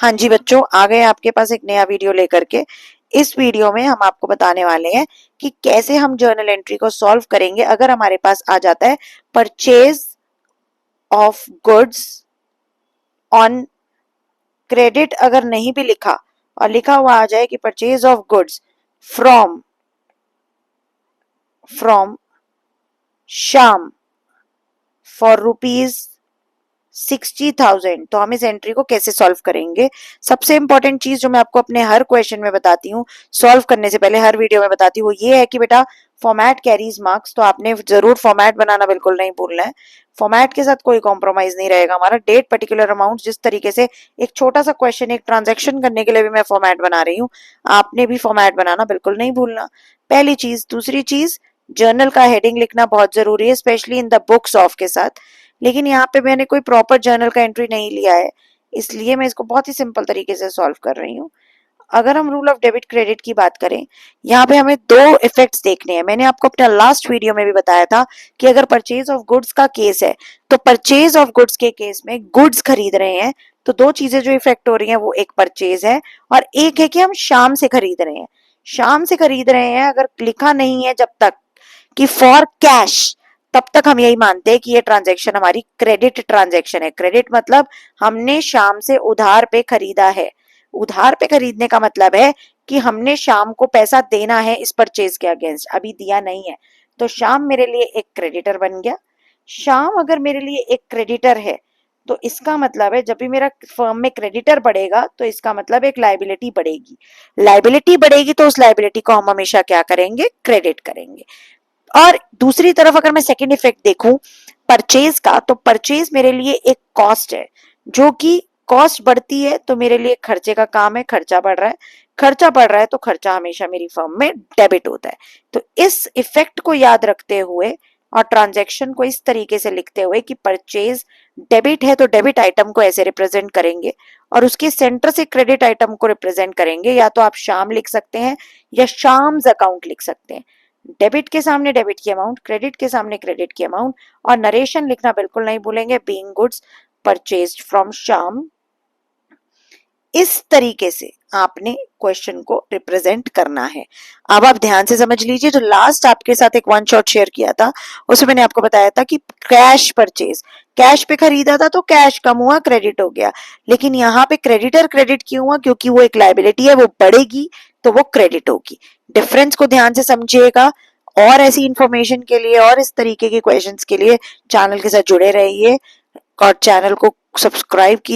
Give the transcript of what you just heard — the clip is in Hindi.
हाँ जी बच्चों, आ गए आपके पास एक नया वीडियो लेकर के। इस वीडियो में हम आपको बताने वाले हैं कि कैसे हम जर्नल एंट्री को सॉल्व करेंगे अगर हमारे पास आ जाता है purchase of goods on credit. अगर नहीं भी लिखा और लिखा हुआ आ जाए कि purchase of goods from Shyam for ₹60,000, तो हम इस एंट्री को कैसे सॉल्व करेंगे। सबसे इंपॉर्टेंट चीज जो मैं आपको अपने हर क्वेश्चन में बताती हूँ, सॉल्व करने से पहले हर वीडियो में बताती हूँ, वो ये है कि बेटा फॉर्मेट कैरीज मार्क्स। तो आपने जरूर फॉर्मेट बनाना बिल्कुल नहीं भूलना है। फॉर्मेट के साथ कोई कॉम्प्रोमाइज नहीं रहेगा हमारा। डेट, पर्टिकुलर अमाउंट, जिस तरीके से एक छोटा सा क्वेश्चन एक ट्रांजेक्शन करने के लिए भी मैं फॉर्मेट बना रही हूँ, आपने भी फॉर्मेट बनाना बिल्कुल नहीं भूलना। पहली चीज। दूसरी चीज, जर्नल का हेडिंग लिखना बहुत जरूरी है, specially in the books of के साथ। लेकिन यहाँ पे मैंने कोई प्रॉपर जर्नल का एंट्री नहीं लिया है, इसलिए मैं इसको बहुत ही सिंपल तरीके से सॉल्व कर रही हूँ। अगर हम रूल ऑफ डेबिट क्रेडिट की बात करें, यहाँ पे हमें दो इफेक्ट्स देखने हैं। मैंने आपको अपना लास्ट वीडियो में भी बताया था कि अगर परचेज ऑफ गुड्स का केस है, तो परचेज ऑफ गुड्स के केस में गुड्स खरीद रहे हैं, तो दो चीजें जो इफेक्ट हो रही हैं, वो एक परचेज है और एक है कि हम शाम से खरीद रहे हैं। शाम से खरीद रहे हैं अगर लिखा नहीं है जब तक कि फॉर कैश, तब तक हम यही मानते हैं कि ये ट्रांजैक्शन हमारी क्रेडिट ट्रांजैक्शन है। क्रेडिट मतलब हमने शाम से उधार पे खरीदा है। उधार पे खरीदने का मतलब है कि हमने शाम को पैसा देना है इस परचेज के अगेंस्ट, अभी दिया नहीं है, तो शाम मेरे लिए एक क्रेडिटर बन गया। शाम अगर मेरे लिए एक क्रेडिटर है, तो इसका मतलब है जब भी मेरा फर्म में क्रेडिटर बढ़ेगा, तो इसका मतलब एक लायबिलिटी बढ़ेगी। लायबिलिटी बढ़ेगी तो उस लायबिलिटी को हम हमेशा क्या करेंगे, क्रेडिट करेंगे। और दूसरी तरफ अगर मैं सेकेंड इफेक्ट देखूं परचेज का, तो परचेज मेरे लिए एक कॉस्ट है, जो कि कॉस्ट बढ़ती है तो मेरे लिए खर्चे का काम है। खर्चा बढ़ रहा है, खर्चा बढ़ रहा है तो खर्चा हमेशा मेरी फर्म में डेबिट होता है। तो इस इफेक्ट को याद रखते हुए और ट्रांजैक्शन को इस तरीके से लिखते हुए कि परचेज डेबिट है, तो डेबिट आइटम को ऐसे रिप्रेजेंट करेंगे और उसके सेंटर से क्रेडिट आइटम को रिप्रेजेंट करेंगे। या तो आप शाम लिख सकते हैं या शाम्स अकाउंट लिख सकते हैं। डेबिट के सामने डेबिट की अमाउंट, क्रेडिट के सामने क्रेडिट की अमाउंट, और नरेशन लिखना बिल्कुल नहीं भूलेंगे, being goods purchased from Shyam. इस तरीके से आपने क्वेश्चन को रिप्रेजेंट करना है। अब आप ध्यान से समझ लीजिए, जो लास्ट आपके साथ एक वन शॉट शेयर किया था, उसमें मैंने आपको बताया था कि कैश परचेज, कैश पे खरीदा था तो कैश कम हुआ, क्रेडिट हो गया। लेकिन यहाँ पे क्रेडिटर क्रेडिट क्यों हुआ, क्योंकि वो एक लायबिलिटी है, वो बढ़ेगी तो वो क्रेडिट होगी। डिफरेंस को ध्यान से समझिएगा। और ऐसी इंफॉर्मेशन के लिए और इस तरीके के क्वेश्चंस के लिए चैनल के साथ जुड़े रहिए और चैनल को सब्सक्राइब कीजिए।